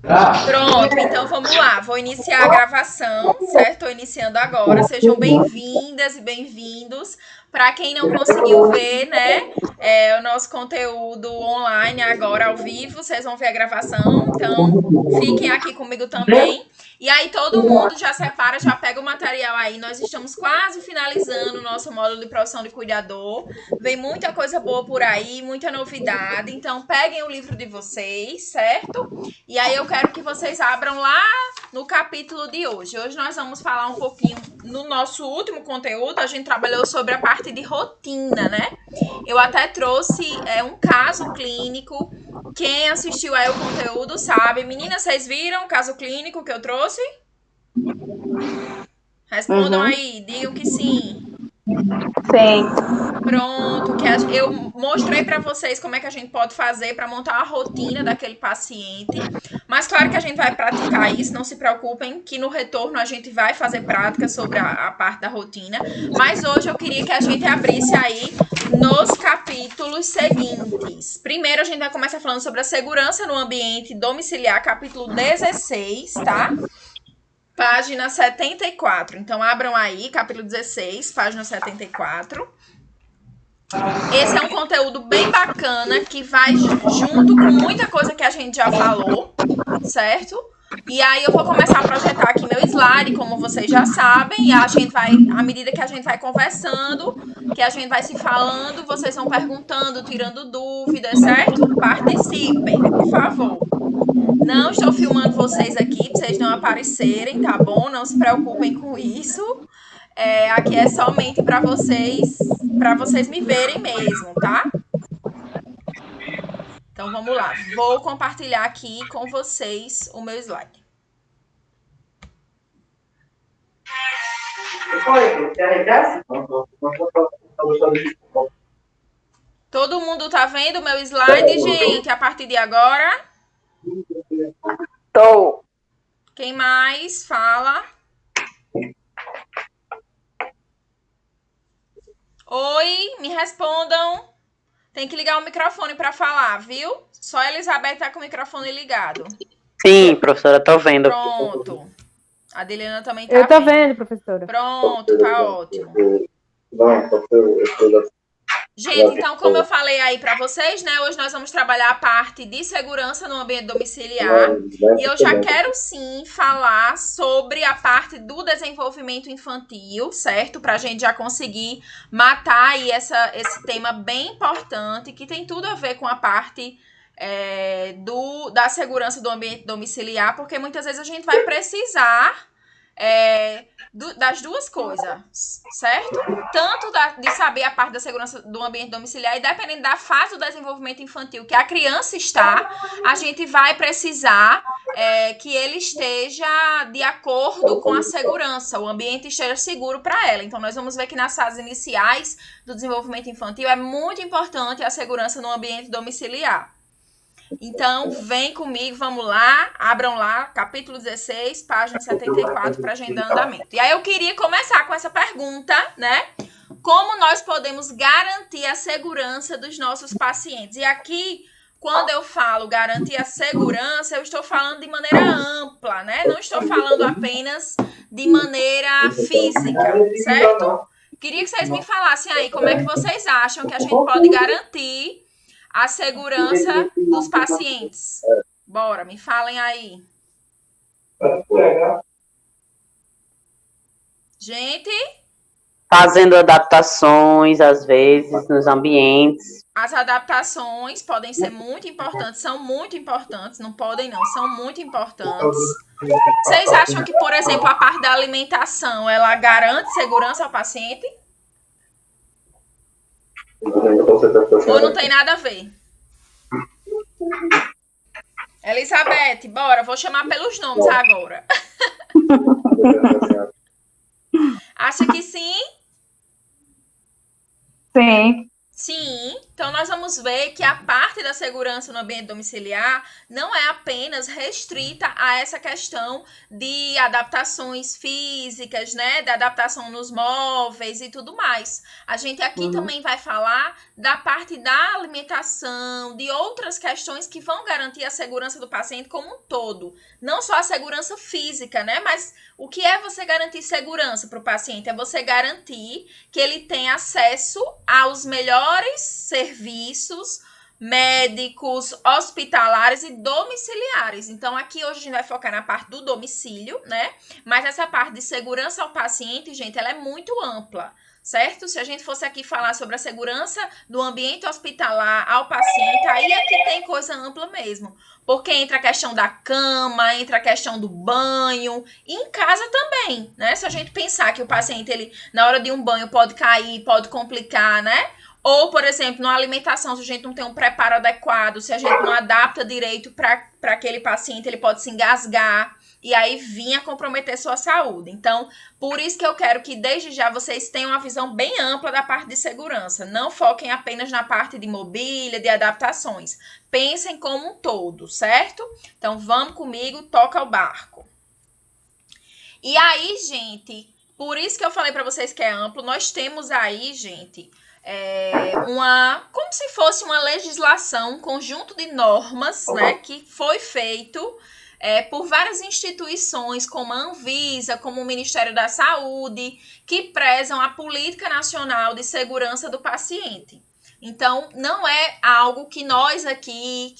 Pronto, então vamos lá. Vou iniciar a gravação, certo? Estou iniciando agora. Sejam bem-vindas e bem-vindos. Para quem não conseguiu ver, né, o nosso conteúdo online agora ao vivo, vocês vão ver a gravação. Então, fiquem aqui comigo também. E aí, todo mundo já separa, já pega o material aí. Nós estamos quase finalizando o nosso módulo de profissão de cuidador. Vem muita coisa boa por aí, muita novidade. Então, peguem o livro de vocês, certo? E aí eu quero que vocês abram lá no capítulo de hoje. Hoje nós vamos falar um pouquinho, no nosso último conteúdo, a gente trabalhou sobre a parte de rotina, né? Eu até trouxe um caso clínico. Quem assistiu aí o conteúdo sabe. Meninas, vocês viram o caso clínico que eu trouxe? Respondam Uhum. aí, digam que sim. Sim. Pronto, que eu mostrei para vocês como é que a gente pode fazer para montar a rotina daquele paciente. Mas claro que a gente vai praticar isso, não se preocupem que no retorno a gente vai fazer prática sobre a parte da rotina. Mas hoje eu queria que a gente abrisse aí nos capítulos seguintes. Primeiro a gente vai começar falando sobre a segurança no ambiente domiciliar, capítulo 16, tá? Página 74. Então abram aí, capítulo 16, página 74. Esse é um conteúdo bem bacana que vai junto com muita coisa que a gente já falou, certo? E aí eu vou começar a projetar aqui meu slide, como vocês já sabem, e a gente vai, à medida que a gente vai conversando, que a gente vai se falando, vocês vão perguntando, tirando dúvidas, certo? Participem, por favor. Não estou filmando vocês aqui para vocês não aparecerem, tá bom? Não se preocupem com isso. Aqui é somente para vocês me verem mesmo, tá? Então vamos lá. Vou compartilhar aqui com vocês o meu slide. Todo mundo tá vendo o meu slide, gente, a partir de agora? Tô. Quem mais fala? Oi, me respondam. Tem que ligar o microfone para falar, viu? Só a Elizabeth tá com o microfone ligado. Sim, professora, tô vendo. Pronto. A Adeliana também tá Eu tô vendo. vendo, professora. Pronto, tá ótimo. Gente, então, como eu falei aí para vocês, né? Hoje nós vamos trabalhar a parte de segurança no ambiente domiciliar. E eu já quero sim falar sobre a parte do desenvolvimento infantil, certo? Para a gente já conseguir matar aí esse tema bem importante, que tem tudo a ver com a parte da segurança do ambiente domiciliar, porque muitas vezes a gente vai precisar das duas coisas, certo? Tanto de saber a parte da segurança do ambiente domiciliar e dependendo da fase do desenvolvimento infantil que a criança está, a gente vai precisar que ele esteja de acordo com a segurança, o ambiente esteja seguro para ela. Então, nós vamos ver que nas fases iniciais do desenvolvimento infantil é muito importante a segurança no ambiente domiciliar. Então, vem comigo, vamos lá, abram lá, capítulo 16, página 74, para agenda andamento. E aí eu queria começar com essa pergunta, né? Como nós podemos garantir a segurança dos nossos pacientes? E aqui, quando eu falo garantir a segurança, eu estou falando de maneira ampla, né? Não estou falando apenas de maneira física, certo? Queria que vocês me falassem aí como é que vocês acham que a gente pode garantir a segurança dos pacientes. Bora, me falem aí. Gente, Fazendo adaptações, às vezes, nos ambientes. as adaptações podem ser muito importantes, são muito importantes, não podem não, são muito importantes. Vocês acham que, por exemplo, a parte da alimentação, ela garante segurança ao paciente? Ou não tem nada a ver? Elizabeth, bora, vou chamar pelos nomes agora. Acha que sim? Sim. Sim. Então nós vamos ver que a parte da segurança no ambiente domiciliar não é apenas restrita a essa questão de adaptações físicas, né? Da adaptação nos móveis e tudo mais. A gente aqui também vai falar da parte da alimentação, de outras questões que vão garantir a segurança do paciente como um todo. Não só a segurança física, né? Mas o que é você garantir segurança para o paciente? É você garantir que ele tem acesso aos melhores serviços médicos, hospitalares e domiciliares. Então, aqui hoje a gente vai focar na parte do domicílio, né? Mas essa parte de segurança ao paciente, gente, ela é muito ampla, certo? Se a gente fosse aqui falar sobre a segurança do ambiente hospitalar ao paciente, aí é que tem coisa ampla mesmo. Porque entra a questão da cama, entra a questão do banho, e em casa também, né? Se a gente pensar que o paciente, ele, na hora de um banho, pode cair, pode complicar, né? Ou, por exemplo, na alimentação, se a gente não tem um preparo adequado, se a gente não adapta direito para aquele paciente, ele pode se engasgar e aí vir a comprometer sua saúde. Então, por isso que eu quero que desde já vocês tenham uma visão bem ampla da parte de segurança. Não foquem apenas na parte de mobília, de adaptações. Pensem como um todo, certo? Então, vamos comigo, toca o barco. E aí, gente, por isso que eu falei para vocês que é amplo, nós temos aí, gente, como se fosse uma legislação, um conjunto de normas, né, que foi feito por várias instituições, como a Anvisa, como o Ministério da Saúde, que prezam a Política Nacional de Segurança do Paciente. Então, não é algo que nós aqui,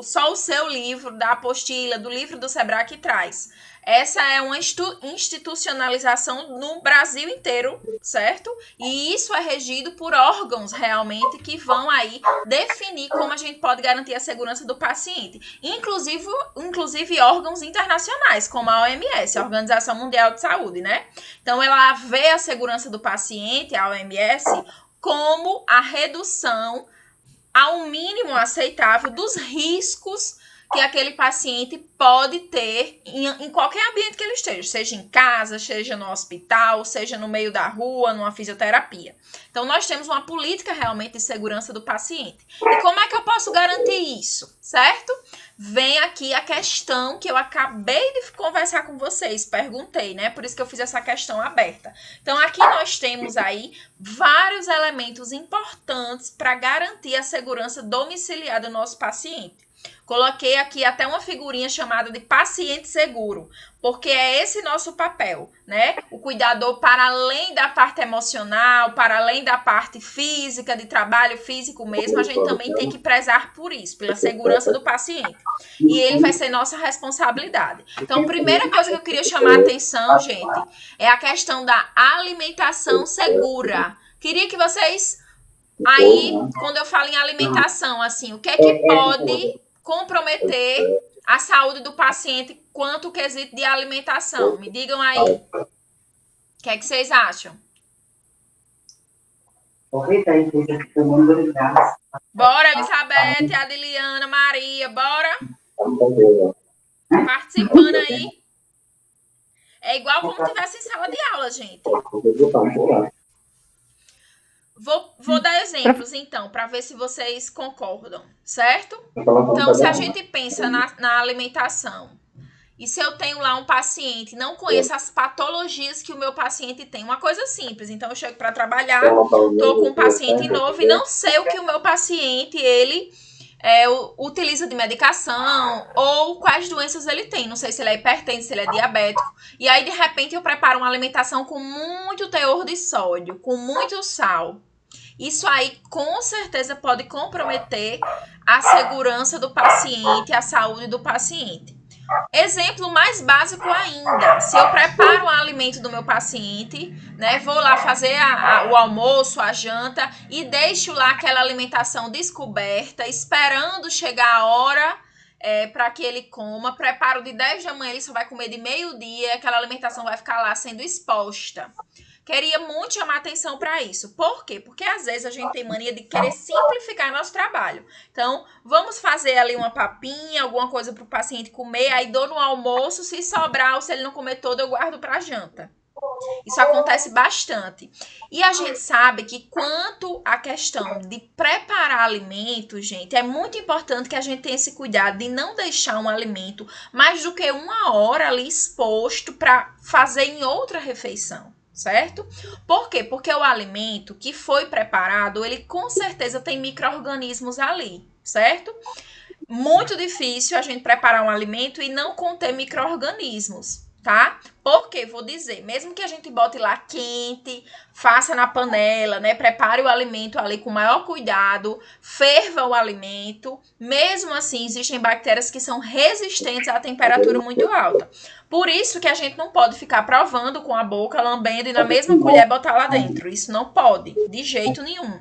só o seu livro, da apostila, do livro do SEBRAC traz. Essa é uma institucionalização no Brasil inteiro, certo? E isso é regido por órgãos realmente que vão aí definir como a gente pode garantir a segurança do paciente. Inclusive órgãos internacionais, como a OMS, a Organização Mundial de Saúde, né? Então, ela vê a segurança do paciente, a OMS, como a redução ao mínimo aceitável dos riscos que aquele paciente pode ter em qualquer ambiente que ele esteja, seja em casa, seja no hospital, seja no meio da rua, numa fisioterapia. Então, nós temos uma política realmente de segurança do paciente. E como é que eu posso garantir isso, certo? Vem aqui a questão que eu acabei de conversar com vocês, perguntei, né? Por isso que eu fiz essa questão aberta. Então, aqui nós temos aí vários elementos importantes para garantir a segurança domiciliar do nosso paciente. Coloquei aqui até uma figurinha chamada de paciente seguro, porque é esse nosso papel, né? O cuidador, para além da parte emocional, para além da parte física, de trabalho físico mesmo, a gente também tem que prezar por isso, pela segurança do paciente. E ele vai ser nossa responsabilidade. Então, a primeira coisa que eu queria chamar a atenção, gente, é a questão da alimentação segura. Queria que vocês, aí, quando eu falo em alimentação, assim, o que é que pode comprometer a saúde do paciente quanto ao quesito de alimentação? Me digam aí. O que é que vocês acham? Bora, Elizabeth, Adiliana, Maria, bora? Participando aí. É igual como tivesse em sala de aula, gente. Vou dar exemplos, então, para ver se vocês concordam, certo? Então, se a gente pensa na alimentação, e se eu tenho lá um paciente, não conheço as patologias que o meu paciente tem, uma coisa simples, então eu chego para trabalhar, estou com um paciente novo e não sei o que o meu paciente, ele utiliza de medicação ou quais doenças ele tem. Não sei se ele é hipertenso, se ele é diabético. E aí, de repente, eu preparo uma alimentação com muito teor de sódio, com muito sal. Isso aí, com certeza, pode comprometer a segurança do paciente, a saúde do paciente. Exemplo mais básico ainda, se eu preparo um alimento do meu paciente, né, vou lá fazer o almoço, a janta e deixo lá aquela alimentação descoberta, esperando chegar a hora para que ele coma, preparo de 10 da manhã, ele só vai comer de meio-dia, aquela alimentação vai ficar lá sendo exposta. Queria muito chamar atenção para isso. Por quê? Porque às vezes a gente tem mania de querer simplificar nosso trabalho. Então, vamos fazer ali uma papinha, alguma coisa para o paciente comer, aí dou no almoço, se sobrar ou se ele não comer todo, eu guardo para janta. Isso acontece bastante. E a gente sabe que quanto à questão de preparar alimento, gente, é muito importante que a gente tenha esse cuidado de não deixar um alimento mais do que 1 hora ali exposto para fazer em outra refeição. Certo? Por quê? Porque o alimento que foi preparado, ele com certeza tem micro-organismos ali, certo? Muito difícil a gente preparar um alimento e não conter micro-organismos, tá? Porque, vou dizer, mesmo que a gente bote lá quente, faça na panela, né? Prepare o alimento ali com o maior cuidado, ferva o alimento, mesmo assim existem bactérias que são resistentes à temperatura muito alta. Por isso que a gente não pode ficar provando com a boca, lambendo e na mesma colher botar lá dentro. Isso não pode, de jeito nenhum.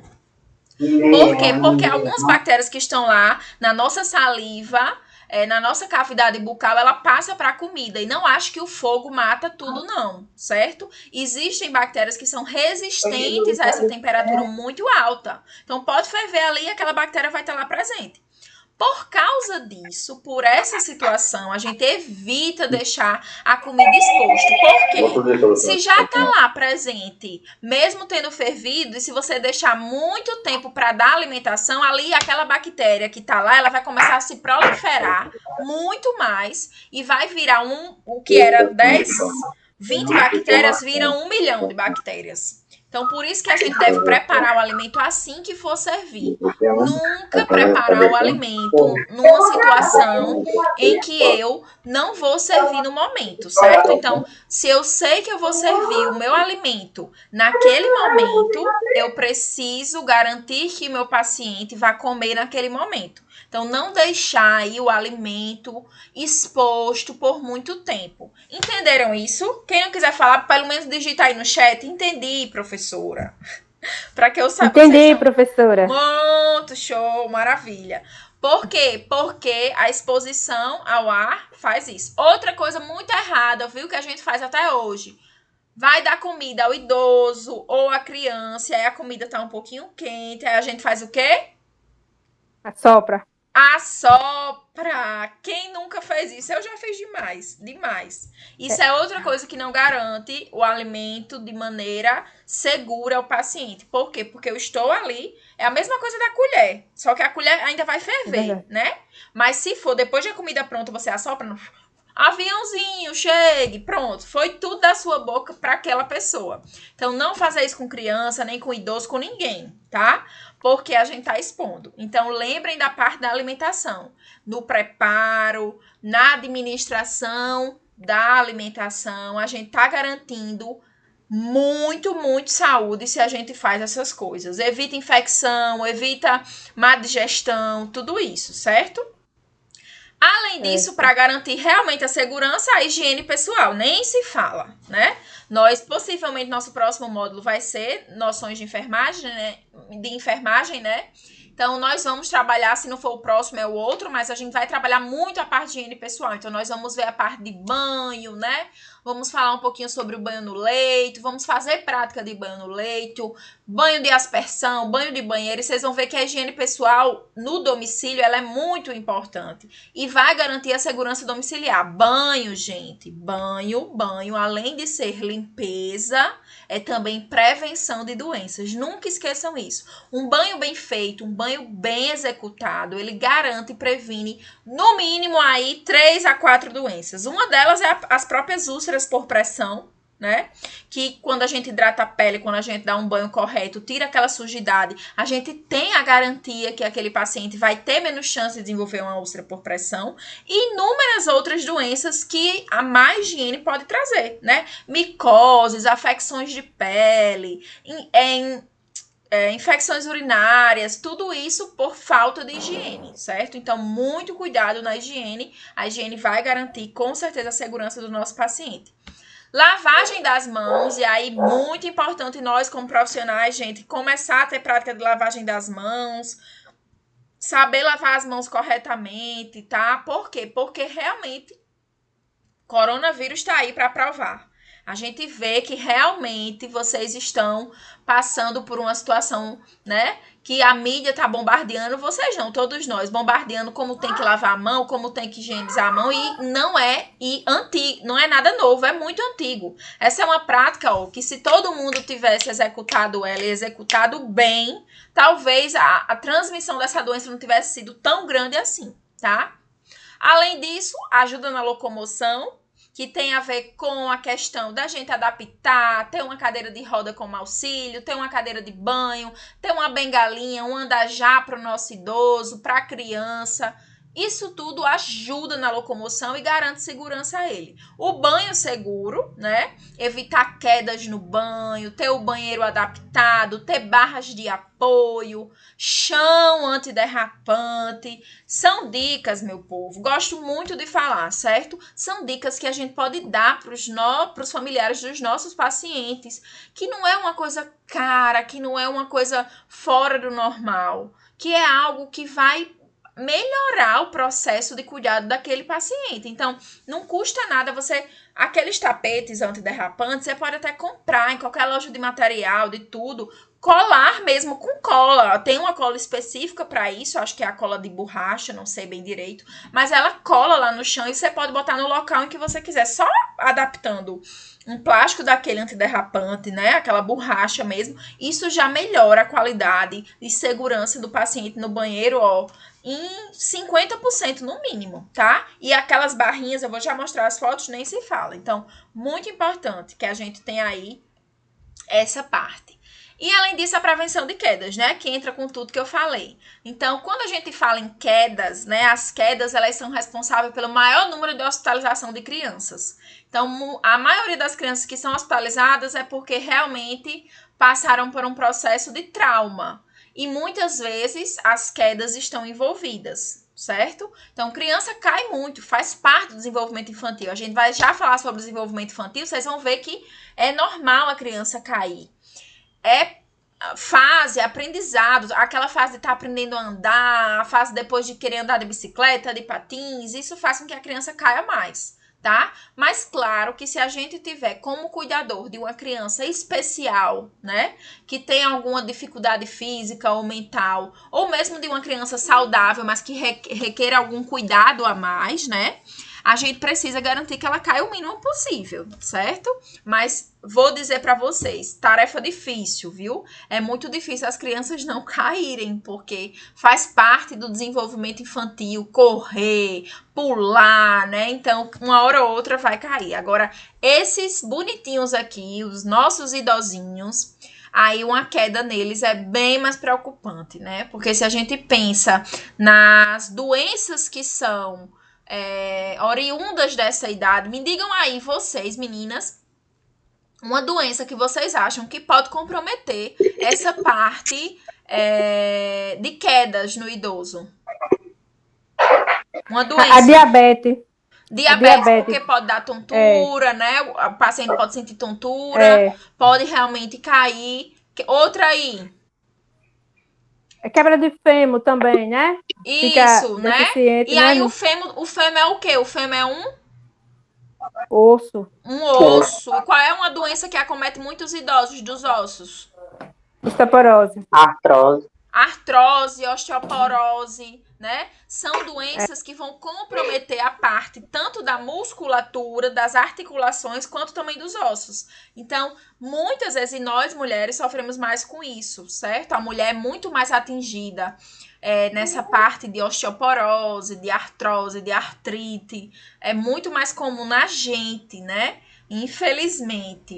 Por quê? Porque algumas bactérias que estão lá na nossa saliva, na nossa cavidade bucal, ela passa para a comida. E não acho que o fogo mata tudo, não, certo? Existem bactérias que são resistentes a essa temperatura muito alta. Então, pode ferver ali e aquela bactéria vai estar lá presente. Por causa disso, por essa situação, a gente evita deixar a comida exposta. Por quê? Se já está lá presente, mesmo tendo fervido, e se você deixar muito tempo para dar alimentação, ali aquela bactéria que está lá, ela vai começar a se proliferar muito mais e vai virar o que era 10, 20 bactérias, viram 1 milhão de bactérias. Então, por isso que a gente deve preparar o alimento assim que for servir. Nunca preparar o alimento numa situação em que eu não vou servir no momento, certo? Então, se eu sei que eu vou servir o meu alimento naquele momento, eu preciso garantir que o meu paciente vai comer naquele momento. Então, não deixar aí o alimento exposto por muito tempo. Entenderam isso? Quem não quiser falar, pelo menos digita aí no chat. Entendi, professora. Para que eu saiba. Entendi, professora. Muito show, maravilha. Por quê? Porque a exposição ao ar faz isso. Outra coisa muito errada, viu, que a gente faz até hoje. Vai dar comida ao idoso ou à criança, aí a comida tá um pouquinho quente, aí a gente faz o quê? Assopra. Assopra! Quem nunca fez isso? Eu já fiz demais. Isso é outra coisa que não garante o alimento de maneira segura ao paciente. Por quê? Porque eu estou ali, é a mesma coisa da colher, só que a colher ainda vai ferver, né? Mas se for depois da comida pronta, você assopra, aviãozinho, chegue, pronto, foi tudo da sua boca para aquela pessoa. Então, não faça isso com criança, nem com idoso, com ninguém, tá? Porque a gente tá expondo. Então, lembrem da parte da alimentação, no preparo, na administração da alimentação, a gente tá garantindo muito saúde se a gente faz essas coisas. Evita infecção, evita má digestão, tudo isso, certo? Além disso, para garantir realmente a segurança, a higiene pessoal, nem se fala, né? Possivelmente, nosso próximo módulo vai ser noções de enfermagem, né? Então, nós vamos trabalhar, se não for o próximo, é o outro, mas a gente vai trabalhar muito a parte de higiene pessoal. Então, nós vamos ver a parte de banho, né? Vamos falar um pouquinho sobre o banho no leito, vamos fazer prática de banho no leito, banho de aspersão, banho de banheiro. E vocês vão ver que a higiene pessoal no domicílio, ela é muito importante e vai garantir a segurança domiciliar. Banho, gente, banho, além de ser limpeza, é também prevenção de doenças. Nunca esqueçam isso. Um banho bem feito, um banho bem executado, ele garante e previne, no mínimo, aí 3 a 4 doenças. Uma delas é as próprias úlceras por pressão, né? Que quando a gente hidrata a pele, quando a gente dá um banho correto, tira aquela sujidade, a gente tem a garantia que aquele paciente vai ter menos chance de desenvolver uma úlcera por pressão e inúmeras outras doenças que a má higiene pode trazer, né? Micoses, afecções de pele, infecções urinárias, tudo isso por falta de higiene, certo? Então, muito cuidado na higiene. A higiene vai garantir, com certeza, a segurança do nosso paciente. Lavagem das mãos, e aí muito importante nós como profissionais, gente, começar a ter prática de lavagem das mãos, saber lavar as mãos corretamente, tá? Por quê? Porque realmente coronavírus está aí para provar. A gente vê que realmente vocês estão passando por uma situação, né, que a mídia tá bombardeando, vocês não, todos nós, bombardeando como tem que lavar a mão, como tem que higienizar a mão, e não é não é nada novo, é muito antigo. Essa é uma prática, ó, que se todo mundo tivesse executado ela e executado bem, talvez a transmissão dessa doença não tivesse sido tão grande assim, tá? Além disso, ajuda na locomoção, que tem a ver com a questão da gente adaptar, ter uma cadeira de roda como auxílio, ter uma cadeira de banho, ter uma bengalinha, um andajá para o nosso idoso, para a criança. Isso tudo ajuda na locomoção e garante segurança a ele. O banho seguro, né? Evitar quedas no banho, ter o banheiro adaptado, ter barras de apoio, chão antiderrapante. São dicas, meu povo. Gosto muito de falar, certo? São dicas que a gente pode dar para os familiares dos nossos pacientes, que não é uma coisa cara, que não é uma coisa fora do normal, que é algo que vai melhorar o processo de cuidado daquele paciente. Então, não custa nada você... Aqueles tapetes antiderrapantes, você pode até comprar em qualquer loja de material, de tudo, colar mesmo com cola. Tem uma cola específica para isso, acho que é a cola de borracha, não sei bem direito, mas ela cola lá no chão e você pode botar no local em que você quiser, só adaptando um plástico daquele antiderrapante, né, aquela borracha mesmo, isso já melhora a qualidade e segurança do paciente no banheiro, ó, em 50% no mínimo, tá? E aquelas barrinhas, eu vou já mostrar as fotos, nem se fala. Então, muito importante que a gente tenha aí essa parte. E, além disso, a prevenção de quedas, né? Que entra com tudo que eu falei. Então, quando a gente fala em quedas, né? As quedas, elas são responsáveis pelo maior número de hospitalização de crianças. Então, a maioria das crianças que são hospitalizadas é porque realmente passaram por um processo de trauma. E muitas vezes as quedas estão envolvidas, certo? Então, criança cai muito, faz parte do desenvolvimento infantil. A gente vai já falar sobre o desenvolvimento infantil, vocês vão ver que é normal a criança cair. É fase, aprendizado, aquela fase de estar aprendendo a andar, a fase depois de querer andar de bicicleta, de patins, isso faz com que a criança caia mais. Tá? Mas claro que se a gente tiver como cuidador de uma criança especial, né, que tem alguma dificuldade física ou mental, ou mesmo de uma criança saudável, mas que requer algum cuidado a mais, né, a gente precisa garantir que ela caia o mínimo possível, certo? Mas vou dizer para vocês, tarefa difícil, viu? É muito difícil as crianças não caírem, porque faz parte do desenvolvimento infantil, correr, pular, né? Então, uma hora ou outra vai cair. Agora, esses bonitinhos aqui, os nossos idosinhos, aí uma queda neles é bem mais preocupante, né? Porque se a gente pensa nas doenças que são oriundas dessa idade, me digam aí, vocês, meninas, uma doença que vocês acham que pode comprometer essa parte de quedas no idoso. Uma doença. A diabetes. Diabetes, porque pode dar tontura, né? O paciente pode sentir tontura, pode realmente cair. Outra aí. É quebra de fêmur também, né? Isso, né? E né? aí o fêmur é o quê? O fêmur é um osso. Um osso. E qual é uma doença que acomete muitos idosos dos ossos? Osteoporose. Artrose, osteoporose, né? São doenças que vão comprometer a parte tanto da musculatura, das articulações, quanto também dos ossos. Então, muitas vezes nós, mulheres, sofremos mais com isso, certo? A mulher é muito mais atingida nessa parte de osteoporose, de artrose, de artrite. É muito mais comum na gente, né? Infelizmente.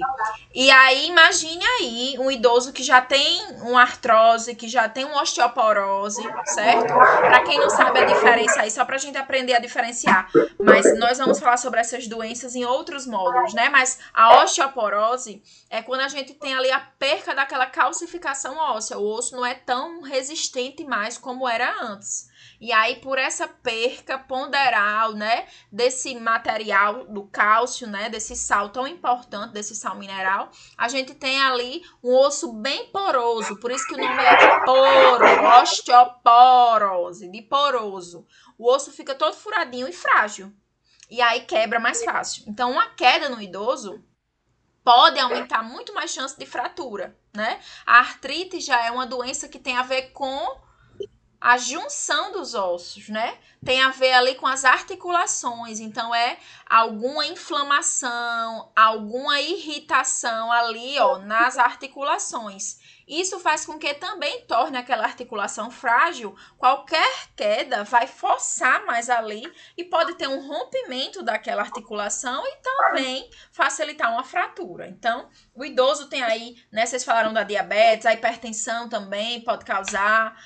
E aí, imagine aí um idoso que já tem uma artrose, que já tem uma osteoporose, certo? Para quem não sabe a diferença aí, só pra gente aprender a diferenciar. Mas nós vamos falar sobre essas doenças em outros módulos, né? Mas a osteoporose é quando a gente tem ali a perca daquela calcificação óssea. O osso não é tão resistente mais como era antes. E aí, por essa perca ponderal, né, desse material do cálcio, né, desse sal tão importante, desse sal mineral, a gente tem ali um osso bem poroso, por isso que o nome é poro, osteoporose, de poroso. O osso fica todo furadinho e frágil, e aí quebra mais fácil. Então, uma queda no idoso pode aumentar muito mais chance de fratura, né? A artrite já é uma doença que tem a ver com a junção dos ossos, né? Tem a ver ali com as articulações, então é alguma inflamação, alguma irritação ali, ó, nas articulações. Isso faz com que também torne aquela articulação frágil. Qualquer queda vai forçar mais ali e pode ter um rompimento daquela articulação e também facilitar uma fratura. Então, o idoso tem aí, né? Vocês falaram da diabetes, a hipertensão também pode causar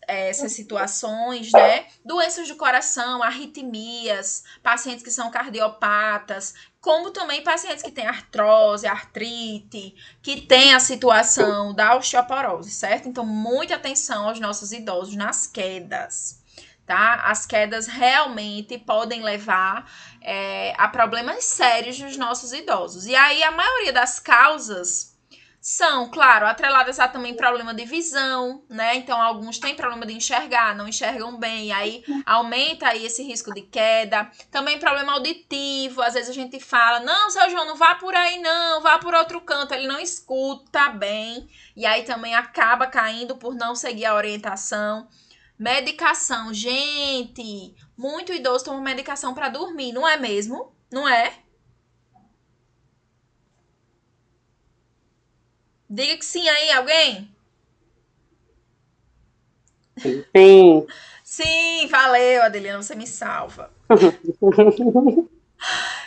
essas situações, né? Doenças do coração, arritmias, pacientes que são cardiopatas, como também pacientes que têm artrose, artrite, que têm a situação da osteoporose, certo? Então, muita atenção aos nossos idosos nas quedas, tá? As quedas realmente podem levar a problemas sérios nos nossos idosos. E aí, a maioria das causas são, claro, atreladas a também problema de visão, né? Então, alguns têm problema de enxergar, não enxergam bem, aí aumenta aí esse risco de queda. Também problema auditivo, às vezes a gente fala, não, seu João, não vá por aí não, vá por outro canto, ele não escuta bem, e aí também acaba caindo por não seguir a orientação. Medicação, gente, muito idoso toma medicação para dormir, não é mesmo? Não é? Diga que sim aí, alguém? Sim. Sim, valeu, Adelina, você me salva.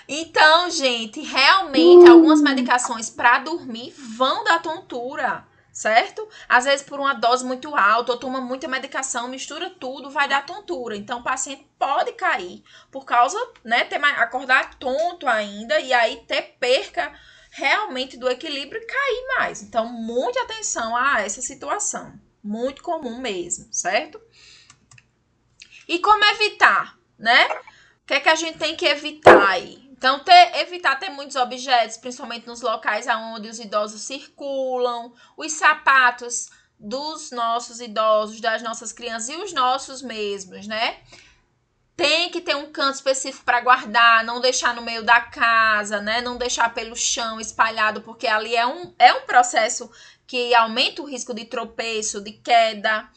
Então, gente, realmente algumas medicações para dormir vão dar tontura, certo? Às vezes por uma dose muito alta, ou toma muita medicação, mistura tudo, vai dar tontura. Então, o paciente pode cair por causa, né, acordar tonto ainda e aí ter perca realmente do equilíbrio e cair mais. Então, muita atenção a essa situação. Muito comum mesmo, certo? E como evitar, né? O que é que a gente tem que evitar aí? Então, evitar ter muitos objetos, principalmente nos locais onde os idosos circulam, os sapatos dos nossos idosos, das nossas crianças e os nossos mesmos, né? Tem que ter um canto específico para guardar, não deixar no meio da casa, né? Não deixar pelo chão espalhado, porque ali é um processo que aumenta o risco de tropeço, de queda.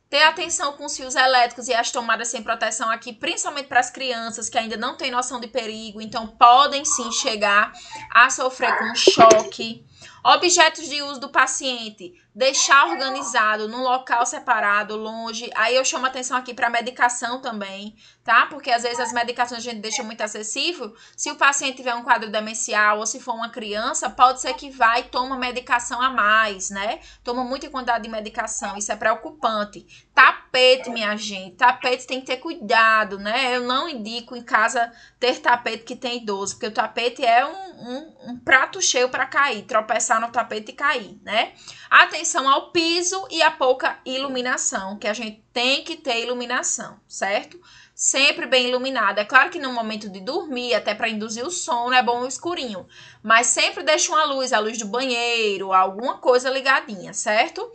Ter atenção com os fios elétricos e as tomadas sem proteção aqui, principalmente para as crianças que ainda não têm noção de perigo, então podem sim chegar a sofrer com um choque. Objetos de uso do paciente, deixar organizado num local separado, longe. Aí eu chamo atenção aqui para a medicação também, tá? Porque às vezes as medicações a gente deixa muito acessível. Se o paciente tiver um quadro demencial ou se for uma criança, pode ser que vai e toma medicação a mais, né? Toma muita quantidade de medicação, isso é preocupante. Tapete, minha gente, tapete tem que ter cuidado, né? Eu não indico em casa ter tapete que tem idoso, porque o tapete é um prato cheio para cair, tropeçar no tapete e cair, né? Atenção ao piso e a pouca iluminação, que a gente tem que ter iluminação, certo? Sempre bem iluminado. É claro que no momento de dormir, até para induzir o sono, é bom o escurinho, mas sempre deixa uma luz, a luz do banheiro, alguma coisa ligadinha, certo?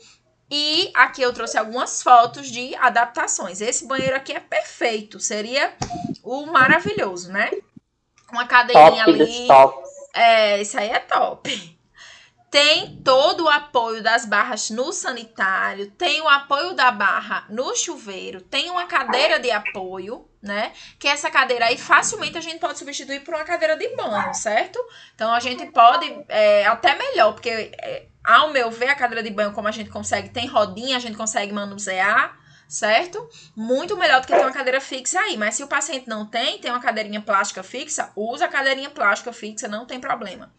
E aqui eu trouxe algumas fotos de adaptações. Esse banheiro aqui é perfeito, seria o maravilhoso, né? Uma cadeirinha ali. Isso aí é top. Tem todo o apoio das barras no sanitário, tem o apoio da barra no chuveiro, tem uma cadeira de apoio, né? Que essa cadeira aí facilmente a gente pode substituir por uma cadeira de banho, certo? Então a gente pode, até melhor, porque ao meu ver a cadeira de banho, como a gente consegue, tem rodinha, a gente consegue manusear, certo? Muito melhor do que ter uma cadeira fixa aí. Mas se o paciente não tem uma cadeirinha plástica fixa, usa a cadeirinha plástica fixa, não tem problema.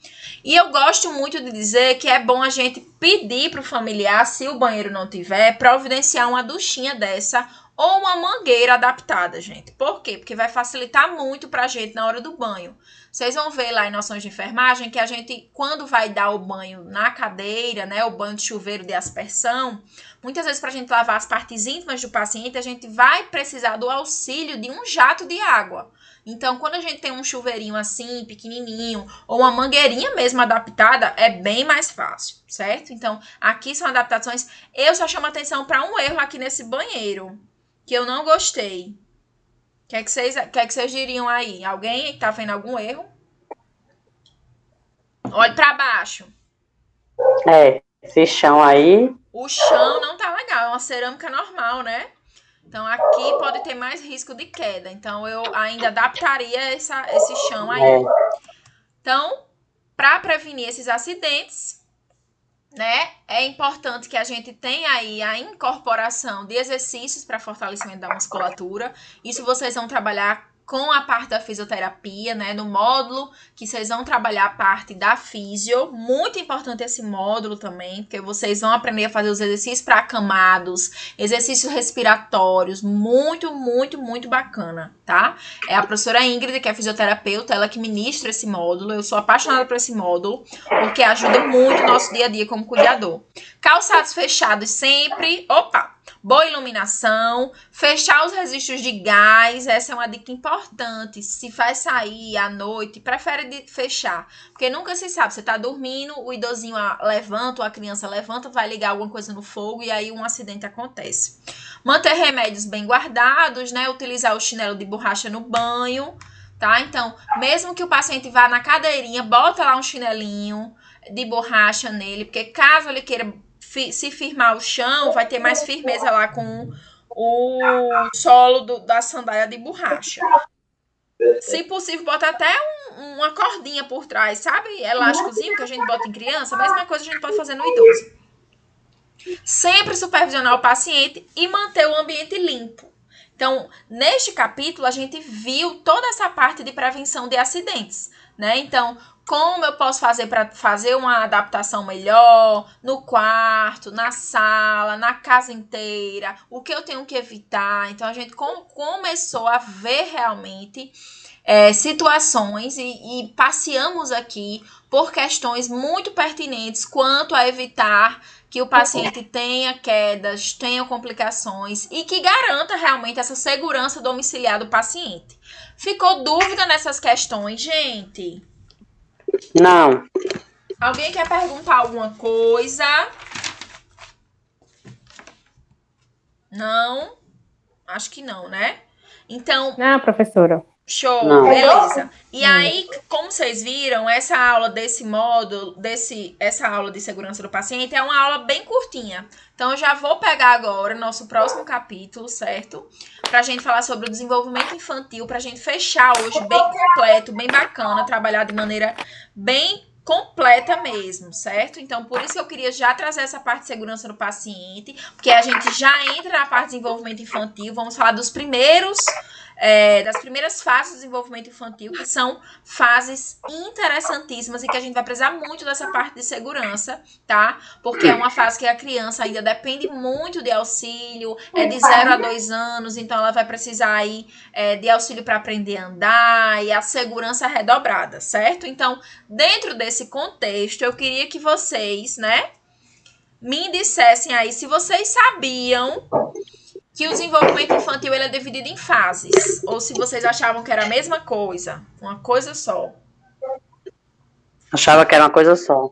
E eu gosto muito de dizer que é bom a gente pedir para o familiar, se o banheiro não tiver, providenciar uma duchinha dessa ou uma mangueira adaptada, gente. Por quê? Porque vai facilitar muito para a gente na hora do banho. Vocês vão ver lá em noções de enfermagem que a gente, quando vai dar o banho na cadeira, né, o banho de chuveiro de aspersão, muitas vezes para a gente lavar as partes íntimas do paciente, a gente vai precisar do auxílio de um jato de água. Então, quando a gente tem um chuveirinho assim, pequenininho, ou uma mangueirinha mesmo adaptada, é bem mais fácil, certo? Então, aqui são adaptações. Eu só chamo atenção para um erro aqui nesse banheiro, que eu não gostei. O que é que vocês diriam aí? Alguém tá vendo algum erro? Olhe para baixo. Esse chão aí. O chão não tá legal, é uma cerâmica normal, né? Então, aqui pode ter mais risco de queda. Então, eu ainda adaptaria esse chão aí. Então, para prevenir esses acidentes, né, é importante que a gente tenha aí a incorporação de exercícios para fortalecimento da musculatura. Isso vocês vão trabalhar com a parte da fisioterapia, né, no módulo que vocês vão trabalhar a parte da físio. Muito importante esse módulo também, porque vocês vão aprender a fazer os exercícios para acamados, exercícios respiratórios, muito, muito, muito bacana, tá? É a professora Ingrid, que é fisioterapeuta, ela que ministra esse módulo. Eu sou apaixonada por esse módulo, porque ajuda muito o nosso dia a dia como cuidador. Calçados fechados sempre. Boa iluminação, fechar os registros de gás, essa é uma dica importante. Se faz sair à noite, prefere fechar, porque nunca se sabe, você tá dormindo, o idosinho levanta, ou a criança levanta, vai ligar alguma coisa no fogo e aí um acidente acontece. Manter remédios bem guardados, né? Utilizar o chinelo de borracha no banho, tá? Então, mesmo que o paciente vá na cadeirinha, bota lá um chinelinho de borracha nele, porque caso ele queira se firmar o chão, vai ter mais firmeza lá com o solo da sandália de borracha. Se possível, bota até uma cordinha por trás, sabe? Elásticozinho que a gente bota em criança, a mesma coisa a gente pode fazer no idoso. Sempre supervisionar o paciente e manter o ambiente limpo. Então, neste capítulo, a gente viu toda essa parte de prevenção de acidentes, né? Então, como eu posso fazer para fazer uma adaptação melhor no quarto, na sala, na casa inteira, o que eu tenho que evitar. Então, a gente começou a ver realmente situações e passeamos aqui por questões muito pertinentes quanto a evitar que o paciente tenha quedas, tenha complicações e que garanta realmente essa segurança domiciliar do paciente. Ficou dúvida nessas questões, gente? Não. Alguém quer perguntar alguma coisa? Não? Acho que não, né? Então... Não, professora. Show, não. Beleza. E aí, como vocês viram, essa aula desse módulo, essa aula de segurança do paciente é uma aula bem curtinha. Então, eu já vou pegar agora nosso próximo capítulo, certo? Pra gente falar sobre o desenvolvimento infantil, pra gente fechar hoje bem completo, bem bacana, trabalhar de maneira bem completa mesmo, certo? Então, por isso que eu queria já trazer essa parte de segurança do paciente, porque a gente já entra na parte de desenvolvimento infantil, vamos falar dos das primeiras fases do desenvolvimento infantil, que são fases interessantíssimas e que a gente vai precisar muito dessa parte de segurança, tá? Porque é uma fase que a criança ainda depende muito de auxílio, é de 0 a 2 anos, então ela vai precisar aí de auxílio para aprender a andar e a segurança redobrada, certo? Então, dentro desse contexto, eu queria que vocês, né, me dissessem aí se vocês sabiam que o desenvolvimento infantil ele é dividido em fases, ou se vocês achavam que era a mesma coisa, uma coisa só. Achava que era uma coisa só.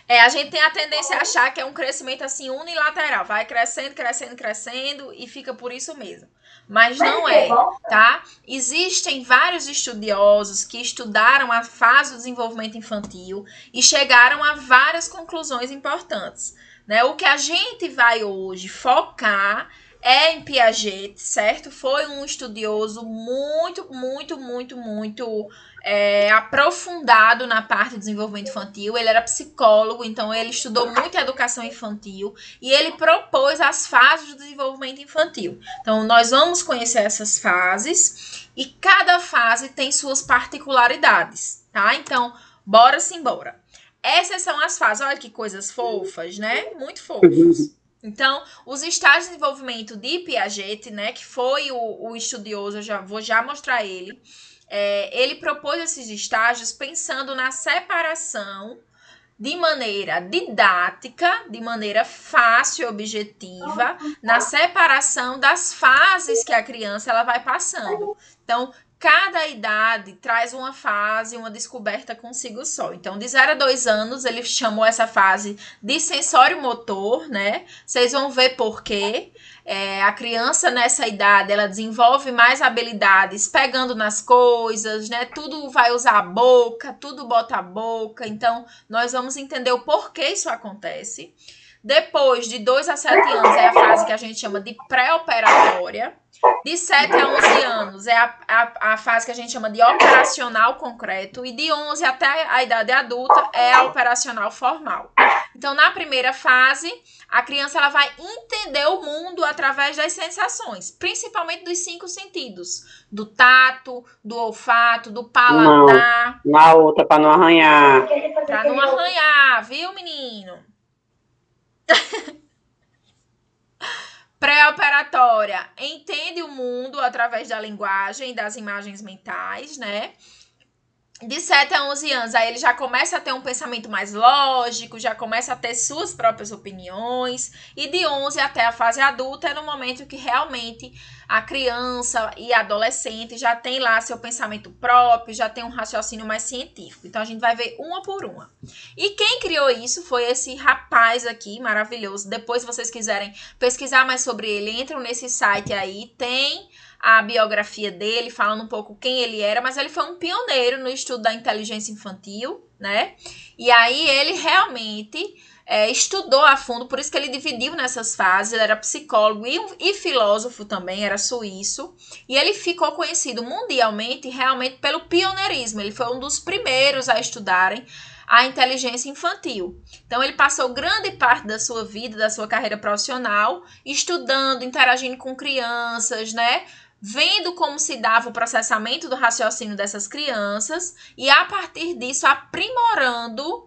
A gente tem a tendência a achar que é um crescimento assim unilateral, vai crescendo, crescendo, crescendo e fica por isso mesmo. Mas não é, tá? Existem vários estudiosos que estudaram a fase do desenvolvimento infantil e chegaram a várias conclusões importantes, né? O que a gente vai hoje focar em Piaget, certo? Foi um estudioso muito aprofundado na parte do desenvolvimento infantil. Ele era psicólogo, então ele estudou muito a educação infantil e ele propôs as fases do desenvolvimento infantil. Então, nós vamos conhecer essas fases e cada fase tem suas particularidades, tá? Então, bora simbora. Essas são as fases. Olha que coisas fofas, né? Muito fofas. Então, os estágios de desenvolvimento de Piaget, né, que foi o estudioso, eu vou já mostrar ele, ele propôs esses estágios pensando na separação de maneira didática, de maneira fácil e objetiva, na separação das fases que a criança ela vai passando. Então, cada idade traz uma fase, uma descoberta consigo só. Então, de 0 a 2 anos, ele chamou essa fase de sensório motor, né? Vocês vão ver por quê. A criança nessa idade, ela desenvolve mais habilidades pegando nas coisas, né? Tudo vai usar a boca, tudo bota a boca. Então, nós vamos entender o porquê isso acontece. Depois, de 2 a 7 anos, é a fase que a gente chama de pré-operatória. De 7 a 11 anos é a fase que a gente chama de operacional concreto. E de 11 até a idade adulta é a operacional formal. Então, na primeira fase, a criança ela vai entender o mundo através das sensações, principalmente dos 5 sentidos. Do tato, do olfato, do paladar. Não, na outra, para não arranhar. Para não arranhar, viu, menino? Pré-operatória, entende o mundo através da linguagem e das imagens mentais, né? De 7 a 11 anos, aí ele já começa a ter um pensamento mais lógico, já começa a ter suas próprias opiniões. E de 11 até a fase adulta é no momento que realmente a criança e a adolescente já tem lá seu pensamento próprio, já tem um raciocínio mais científico. Então, a gente vai ver uma por uma. E quem criou isso foi esse rapaz aqui, maravilhoso. Depois, se vocês quiserem pesquisar mais sobre ele, entram nesse site aí, tem a biografia dele, falando um pouco quem ele era, mas ele foi um pioneiro no estudo da inteligência infantil, né? E aí ele realmente estudou a fundo, por isso que ele dividiu nessas fases, ele era psicólogo e filósofo também, era suíço, e ele ficou conhecido mundialmente realmente pelo pioneirismo, ele foi um dos primeiros a estudarem a inteligência infantil. Então, ele passou grande parte da sua vida, da sua carreira profissional, estudando, interagindo com crianças, né? Vendo como se dava o processamento do raciocínio dessas crianças e, a partir disso, aprimorando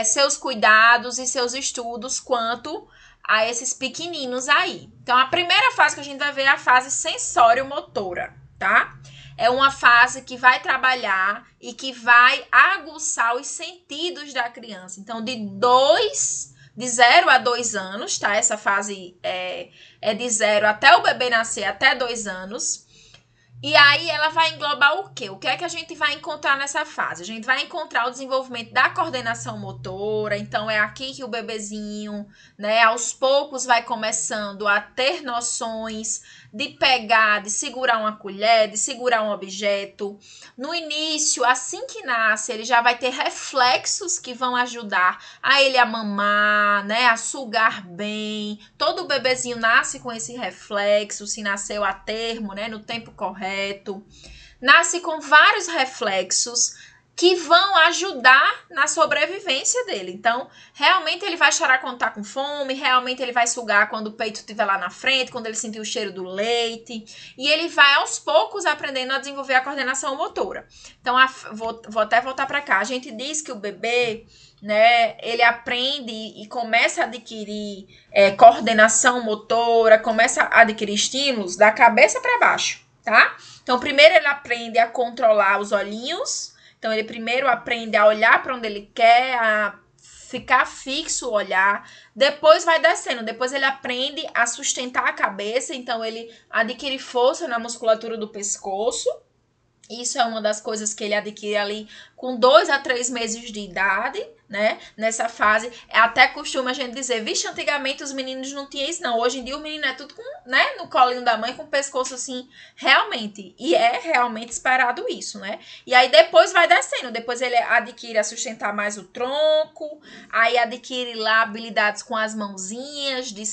seus cuidados e seus estudos quanto a esses pequeninos aí. Então, a primeira fase que a gente vai ver é a fase sensório-motora, tá? É uma fase que vai trabalhar e que vai aguçar os sentidos da criança. Então, de 0 a 2 anos, tá? Essa fase é de 0 até o bebê nascer, até 2 anos. E aí ela vai englobar o quê? O que é que a gente vai encontrar nessa fase? A gente vai encontrar o desenvolvimento da coordenação motora. Então, é aqui que o bebezinho, né, aos poucos vai começando a ter noções de pegar, de segurar uma colher, de segurar um objeto. No início, assim que nasce, ele já vai ter reflexos que vão ajudar a ele a mamar, né, a sugar bem. Todo bebezinho nasce com esse reflexo, se nasceu a termo, né, no tempo correto. Nasce com vários reflexos que vão ajudar na sobrevivência dele. Então, realmente ele vai chorar quando tá com fome, realmente ele vai sugar quando o peito estiver lá na frente, quando ele sentir o cheiro do leite. E ele vai, aos poucos, aprendendo a desenvolver a coordenação motora. Então, vou até voltar para cá. A gente diz que o bebê, né, ele aprende e começa a adquirir coordenação motora, começa a adquirir estímulos da cabeça para baixo, tá? Então, primeiro ele aprende a controlar os olhinhos. Então, ele primeiro aprende a olhar para onde ele quer, a ficar fixo o olhar. Depois vai descendo. Depois ele aprende a sustentar a cabeça. Então, ele adquire força na musculatura do pescoço. Isso é uma das coisas que ele adquire ali com 2 a 3 meses de idade, né? Nessa fase, é até costume a gente dizer, vixe, antigamente os meninos não tinham isso, não. Hoje em dia o menino é tudo com, né, no colinho da mãe, com o pescoço assim, realmente. E é realmente esperado isso, né? E aí depois vai descendo, depois ele adquire a sustentar mais o tronco, aí adquire lá habilidades com as mãozinhas de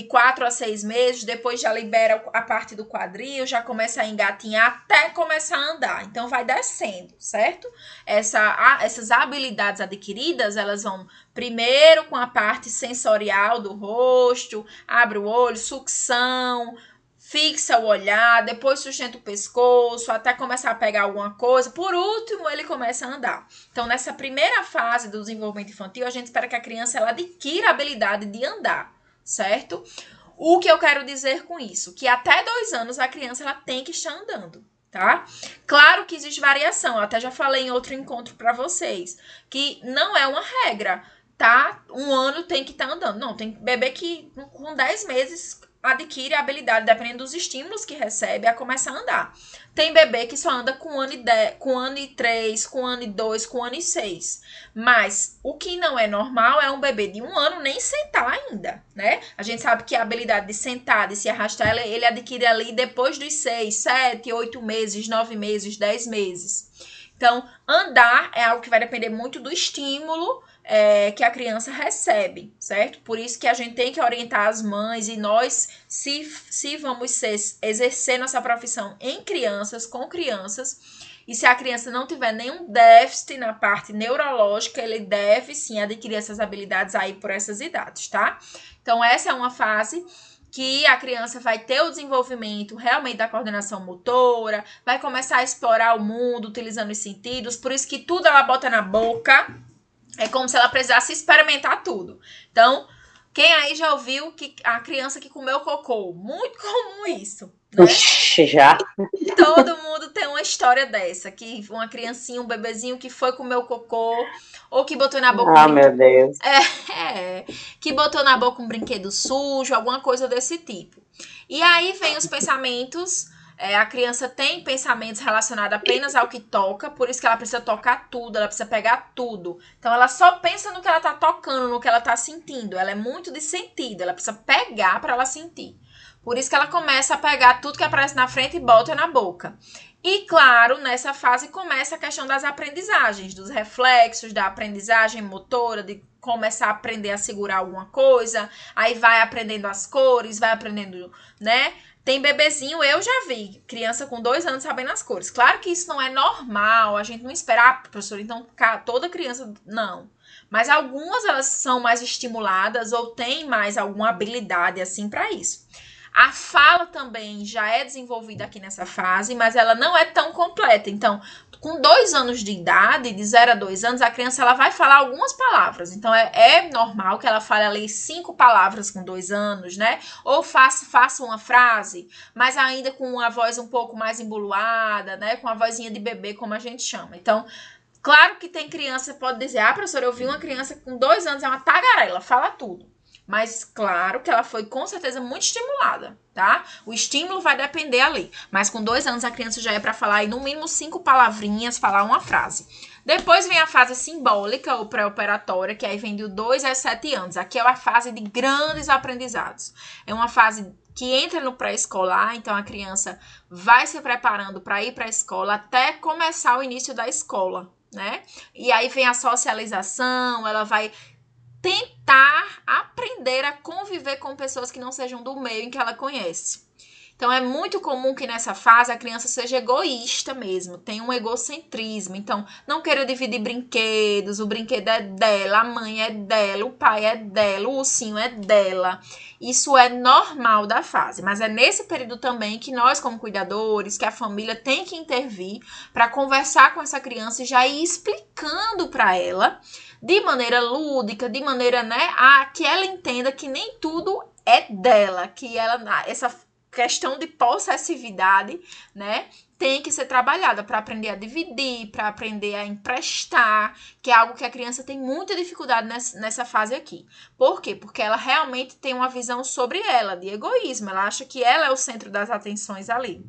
4 a 6 meses, depois já libera a parte do quadril, já começa a engatinhar até começar a andar. Então, vai descendo, certo? Essas habilidades adquiridas, elas vão primeiro com a parte sensorial do rosto, abre o olho, sucção, fixa o olhar, depois sustenta o pescoço, até começar a pegar alguma coisa. Por último, ele começa a andar. Então, nessa primeira fase do desenvolvimento infantil, a gente espera que a criança ela adquira a habilidade de andar. Certo? O que eu quero dizer com isso? Que até 2 anos a criança ela tem que estar andando, tá? Claro que existe variação, eu até já falei em outro encontro para vocês, que não é uma regra, tá? 1 ano tem que estar andando. Não, tem bebê que com 10 meses adquire a habilidade, dependendo dos estímulos que recebe, a começar a andar. Tem bebê que só anda com 1 ano e 10, com 1 ano e 3, com 1 ano e 2, com 1 ano e 6. Mas o que não é normal é um bebê de 1 ano nem sentar ainda, né? A gente sabe que a habilidade de sentar, de se arrastar, ele adquire ali depois dos 6, 7, 8 meses, 9 meses, 10 meses. Então, andar é algo que vai depender muito do estímulo que a criança recebe, certo? Por isso que a gente tem que orientar as mães e nós, se vamos exercer nossa profissão em crianças, com crianças, e se a criança não tiver nenhum déficit na parte neurológica, ele deve sim adquirir essas habilidades aí por essas idades, tá? Então, essa é uma fase que a criança vai ter o desenvolvimento realmente da coordenação motora, vai começar a explorar o mundo utilizando os sentidos, por isso que tudo ela bota na boca. É como se ela precisasse experimentar tudo. Então, quem aí já ouviu que a criança que comeu cocô? Muito comum isso, né? Já. Todo mundo tem uma história dessa. Que uma criancinha, um bebezinho que foi comer o cocô, ou que botou na boca meu Deus. Que botou na boca um brinquedo sujo, alguma coisa desse tipo. E aí vem os pensamentos. A criança tem pensamentos relacionados apenas ao que toca, por isso que ela precisa tocar tudo, ela precisa pegar tudo. Então, ela só pensa no que ela tá tocando, no que ela tá sentindo. Ela é muito de sentido, ela precisa pegar para ela sentir. Por isso que ela começa a pegar tudo que aparece na frente e bota na boca. E, claro, nessa fase começa a questão das aprendizagens, dos reflexos, da aprendizagem motora, de começar a aprender a segurar alguma coisa, aí vai aprendendo as cores, vai aprendendo, né? Tem bebezinho, eu já vi, criança com 2 anos sabendo as cores. Claro que isso não é normal, a gente não espera, professor, então toda criança, não. Mas algumas elas são mais estimuladas ou têm mais alguma habilidade assim para isso. A fala também já é desenvolvida aqui nessa fase, mas ela não é tão completa. Então, com 2 anos de idade, de 0 a 2 anos, a criança ela vai falar algumas palavras. Então, é normal que ela fale ali 5 palavras com 2 anos, né? Ou faça uma frase, mas ainda com uma voz um pouco mais embuluada, né? Com a vozinha de bebê, como a gente chama. Então, claro que tem criança que pode dizer, professora, eu vi uma criança com 2 anos, é uma tagarela, fala tudo. Mas, claro que ela foi, com certeza, muito estimulada, tá? O estímulo vai depender ali. Mas com 2 anos, a criança já é para falar aí, no mínimo 5 palavrinhas, falar uma frase. Depois vem a fase simbólica, ou pré-operatória, que aí vem de 2 a 7 anos. Aqui é a fase de grandes aprendizados. É uma fase que entra no pré-escolar, então a criança vai se preparando para ir para a escola até começar o início da escola, né? E aí vem a socialização, ela vai tentar aprender a conviver com pessoas que não sejam do meio em que ela conhece. Então, é muito comum que nessa fase a criança seja egoísta mesmo, tem um egocentrismo. Então, não queira dividir brinquedos, o brinquedo é dela, a mãe é dela, o pai é dela, o ursinho é dela. Isso é normal da fase, mas é nesse período também que nós, como cuidadores, que a família tem que intervir para conversar com essa criança e já ir explicando para ela de maneira lúdica, de maneira, né, que ela entenda que nem tudo é dela, que ela, essa questão de possessividade, né, tem que ser trabalhada para aprender a dividir, para aprender a emprestar, que é algo que a criança tem muita dificuldade nessa fase aqui. Por quê? Porque ela realmente tem uma visão sobre ela, de egoísmo, ela acha que ela é o centro das atenções ali.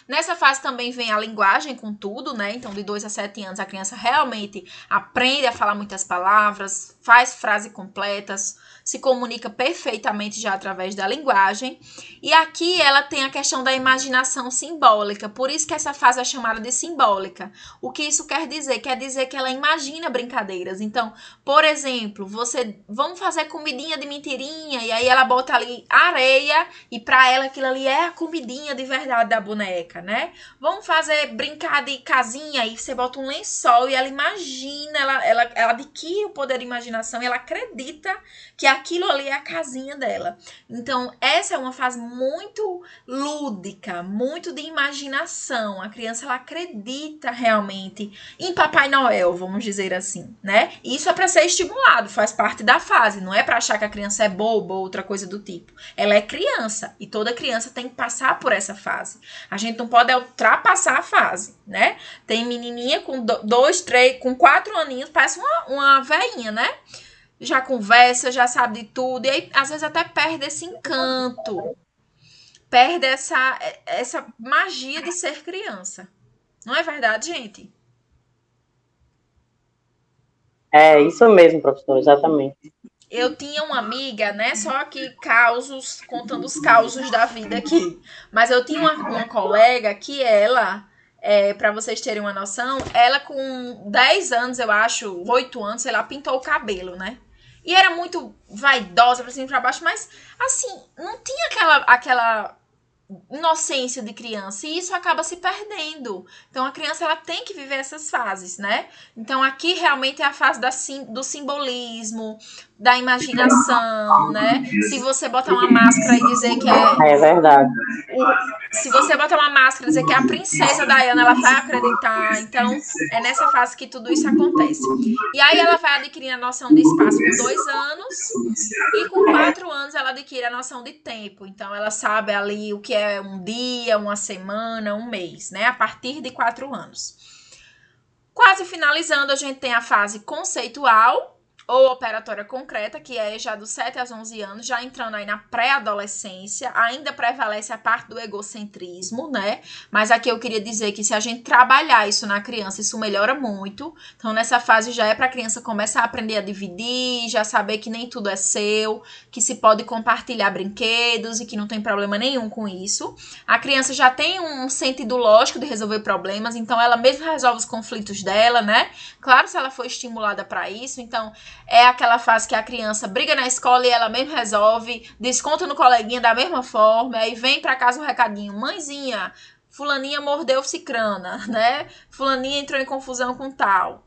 Nessa fase também vem a linguagem com tudo, né? Então, de 2 a 7 anos, a criança realmente aprende a falar muitas palavras, faz frases completas, se comunica perfeitamente já através da linguagem. E aqui ela tem a questão da imaginação simbólica, por isso que essa fase é chamada de simbólica. O que isso quer dizer? Quer dizer que ela imagina brincadeiras. Então, por exemplo, vamos fazer comidinha de mentirinha, e aí ela bota ali areia, e para ela aquilo ali é a comidinha de verdade da boneca, né? Vamos brincar de casinha, e você bota um lençol, e ela imagina, ela adquire o poder de imaginação, e ela acredita que aquilo ali é a casinha dela. Então, essa é uma fase muito lúdica, muito de imaginação. A criança, ela acredita realmente em Papai Noel, vamos dizer assim, né? Isso é para ser estimulado, faz parte da fase, não é para achar que a criança é boba ou outra coisa do tipo. Ela é criança e toda criança tem que passar por essa fase. A gente não pode ultrapassar a fase, né? Tem menininha com 2, 3, com 4 aninhos, parece uma velhinha, né? já conversa, já sabe de tudo, e aí às vezes até perde esse encanto, perde essa magia de ser criança. Não é verdade, gente? É isso mesmo, professor, exatamente. Eu tinha uma amiga, né? Só aqui causos, contando os causos da vida aqui. Mas eu tinha uma colega que ela, para vocês terem uma noção, ela com 10 anos, eu acho, 8 anos, sei lá, pintou o cabelo, né? E era muito vaidosa pra cima e pra baixo, mas assim, não tinha aquela inocência de criança, e isso acaba se perdendo. Então a criança ela tem que viver essas fases, né? Então aqui realmente é a fase do simbolismo, da imaginação, né? Se você botar uma máscara e dizer que É verdade. se você botar uma máscara e dizer que é a princesa Diana, ela vai acreditar. Então é nessa fase que tudo isso acontece. E aí ela vai adquirir a noção de espaço com 2 anos, e com 4 anos ela adquire a noção de tempo. Então ela sabe ali o que é um dia, uma semana, um mês, né? A partir de 4 anos. Quase finalizando, a gente tem a fase conceitual ou operatória concreta, que é já dos 7 aos 11 anos, já entrando aí na pré-adolescência. Ainda prevalece a parte do egocentrismo, né? Mas aqui eu queria dizer que se a gente trabalhar isso na criança, isso melhora muito. Então, nessa fase já é para a criança começar a aprender a dividir, já saber que nem tudo é seu, que se pode compartilhar brinquedos e que não tem problema nenhum com isso. A criança já tem um sentido lógico de resolver problemas, então ela mesma resolve os conflitos dela, né? Claro, se ela for estimulada para isso. Então, é aquela fase que a criança briga na escola e ela mesmo resolve, desconta no coleguinha da mesma forma, aí vem para casa um recadinho: mãezinha, fulaninha mordeu cicrana, né? Fulaninha entrou em confusão com tal.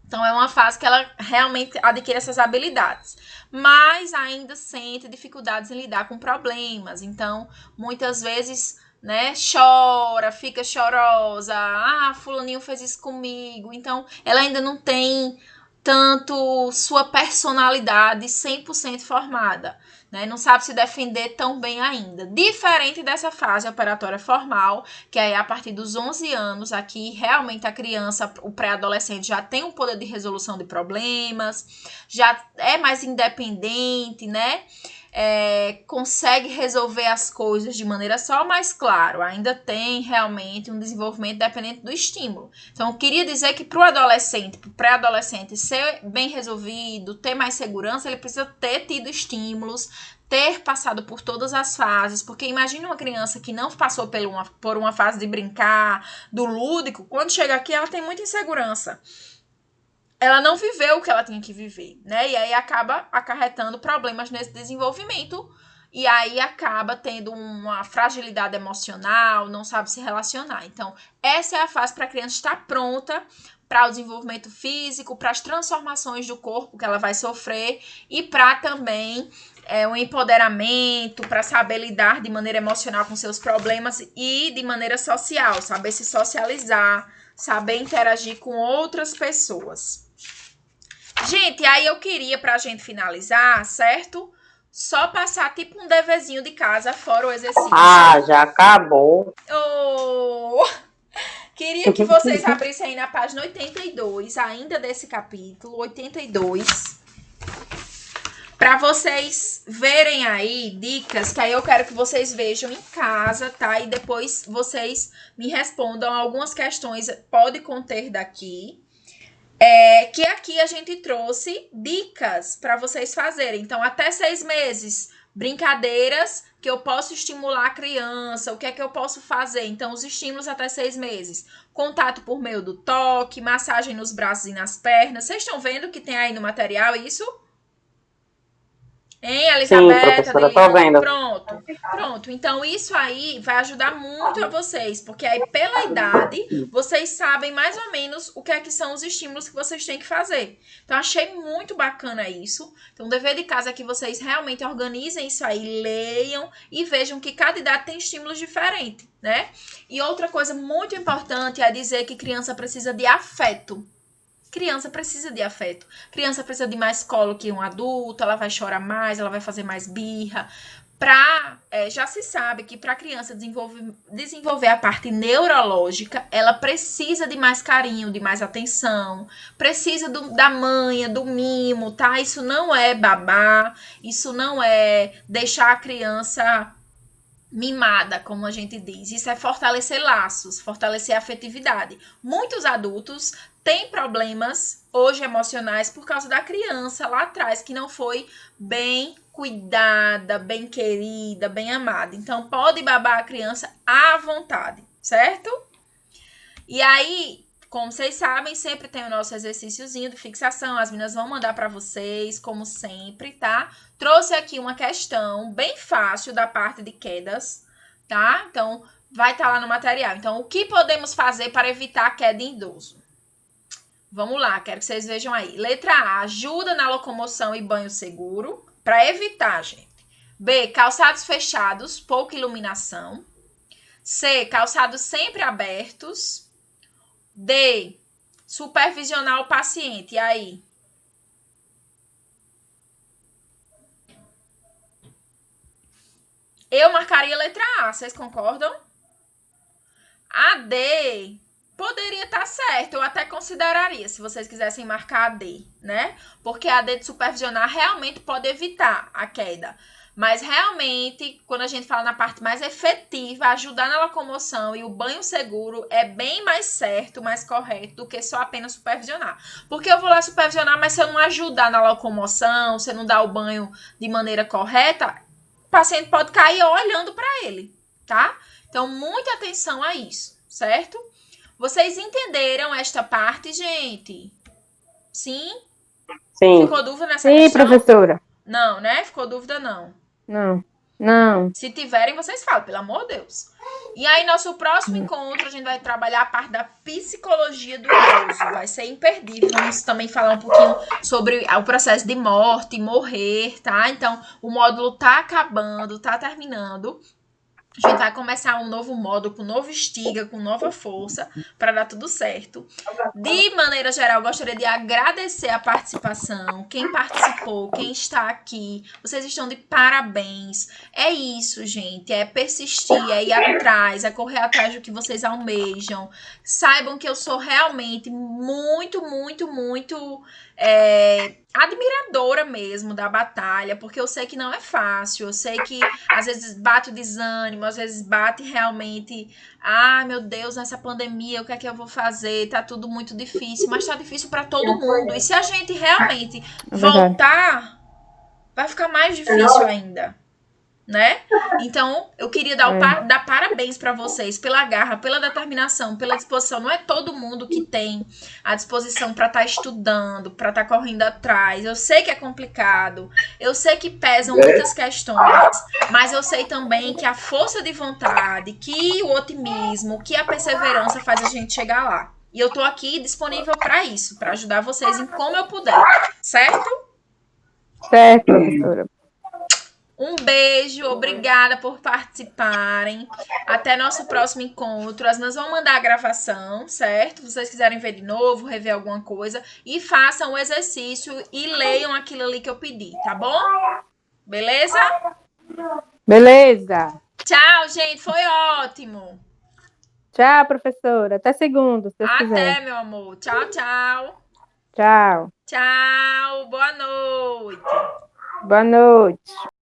Então, é uma fase que ela realmente adquire essas habilidades. Mas ainda sente dificuldades em lidar com problemas. Então, muitas vezes, né, chora, fica chorosa. Ah, fulaninho fez isso comigo. Então, ela ainda não tem tanto sua personalidade 100% formada, né? Não sabe se defender tão bem ainda. Diferente dessa fase operatória formal, que é a partir dos 11 anos, aqui realmente a criança, o pré-adolescente, já tem um poder de resolução de problemas, já é mais independente, né? Consegue resolver as coisas de maneira só, mas claro, ainda tem realmente um desenvolvimento dependente do estímulo. Então, eu queria dizer que para o adolescente, para o pré-adolescente ser bem resolvido, ter mais segurança, ele precisa ter tido estímulos, ter passado por todas as fases, porque imagine uma criança que não passou por uma fase de brincar, do lúdico, quando chega aqui ela tem muita insegurança. Ela não viveu o que ela tinha que viver, né? E aí acaba acarretando problemas nesse desenvolvimento, e aí acaba tendo uma fragilidade emocional, não sabe se relacionar. Então, essa é a fase para a criança estar pronta para o desenvolvimento físico, para as transformações do corpo que ela vai sofrer, e para também o empoderamento, para saber lidar de maneira emocional com seus problemas e de maneira social, saber se socializar, saber interagir com outras pessoas. Gente, aí eu queria, pra gente finalizar, certo? Só passar tipo um deverzinho de casa, fora o exercício. Ah, já acabou. Oh! Queria que vocês abrissem aí na página 82, ainda desse capítulo, 82. Pra vocês verem aí dicas, que aí eu quero que vocês vejam em casa, tá? E depois vocês me respondam algumas questões, pode conter daqui. Que aqui a gente trouxe dicas para vocês fazerem. Então, até 6 meses, brincadeiras que eu posso estimular a criança, o que é que eu posso fazer? Então, os estímulos até 6 meses. Contato por meio do toque, massagem nos braços e nas pernas. Vocês estão vendo que tem aí no material isso? Hein, Elizabeth? Sim, professora, tô vendo. Pronto. Então, isso aí vai ajudar muito a vocês, porque aí, pela idade, vocês sabem mais ou menos o que é que são os estímulos que vocês têm que fazer. Então, achei muito bacana isso. Então, o dever de casa é que vocês realmente organizem isso aí, leiam e vejam que cada idade tem estímulos diferentes, né? E outra coisa muito importante é dizer que criança precisa de afeto. Criança precisa de afeto. Criança precisa de mais colo que um adulto, ela vai chorar mais, ela vai fazer mais birra. Já se sabe que para a criança desenvolver a parte neurológica, ela precisa de mais carinho, de mais atenção, precisa da manha, do mimo, tá? Isso não é babá, isso não é deixar a criança mimada, como a gente diz. Isso é fortalecer laços, fortalecer a afetividade. Muitos adultos têm problemas hoje emocionais por causa da criança lá atrás, que não foi bem cuidada, bem querida, bem amada. Então, pode babar a criança à vontade, certo? E aí, como vocês sabem, sempre tem o nosso exercíciozinho de fixação. As meninas vão mandar para vocês, como sempre, tá? Trouxe aqui uma questão bem fácil da parte de quedas, tá? Então, vai estar lá no material. Então, o que podemos fazer para evitar queda em idoso? Vamos lá, quero que vocês vejam aí. Letra A, ajuda na locomoção e banho seguro. Para evitar, gente. B, calçados fechados, pouca iluminação. C, calçados sempre abertos. D, supervisionar o paciente. E aí? Eu marcaria a letra A, vocês concordam? A D poderia estar certo, eu até consideraria, se vocês quisessem marcar a D, né? Porque a D de supervisionar realmente pode evitar a queda. Mas realmente, quando a gente fala na parte mais efetiva, ajudar na locomoção e o banho seguro é bem mais certo, mais correto do que só apenas supervisionar. Porque eu vou lá supervisionar, mas se eu não ajudar na locomoção, se eu não dar o banho de maneira correta, o paciente pode cair olhando para ele, tá? Então, muita atenção a isso, certo? Vocês entenderam esta parte, gente? Sim? Sim. Ficou dúvida nessa questão? Sim, professora. Não, né? Ficou dúvida, não. Não. Se tiverem, vocês falam, pelo amor de Deus. E aí, nosso próximo encontro, a gente vai trabalhar a parte da psicologia do idoso. Vai ser imperdível. Vamos também falar um pouquinho sobre o processo de morte, morrer, tá? Então, o módulo tá acabando, tá terminando. A gente vai começar um novo módulo com novo estiga, com nova força, para dar tudo certo. De maneira geral, gostaria de agradecer a participação, quem participou, quem está aqui. Vocês estão de parabéns. É isso, gente. É persistir, é ir atrás, é correr atrás do que vocês almejam. Saibam que eu sou realmente muito admiradora mesmo da batalha, porque eu sei que não é fácil, eu sei que às vezes bate o desânimo, às vezes bate realmente, meu Deus, nessa pandemia, o que é que eu vou fazer? Tá tudo muito difícil, mas tá difícil para todo mundo. E se a gente realmente voltar, vai ficar mais difícil ainda, né? Então, eu queria dar parabéns para vocês pela garra, pela determinação, pela disposição. Não é todo mundo que tem a disposição para estar estudando, para estar correndo atrás. Eu sei que é complicado, eu sei que pesam muitas questões, mas eu sei também que a força de vontade, que o otimismo, que a perseverança faz a gente chegar lá. E eu tô aqui disponível para isso, para ajudar vocês em como eu puder, certo? Certo, professora. Um beijo, obrigada por participarem. Até nosso próximo encontro. As meninas vão mandar a gravação, certo? Se vocês quiserem ver de novo, rever alguma coisa. E façam o exercício e leiam aquilo ali que eu pedi, tá bom? Beleza? Beleza. Tchau, gente. Foi ótimo. Tchau, professora. Até segundo, se Deus quiser. Até, meu amor. Tchau, tchau. Tchau. Tchau. Boa noite. Boa noite.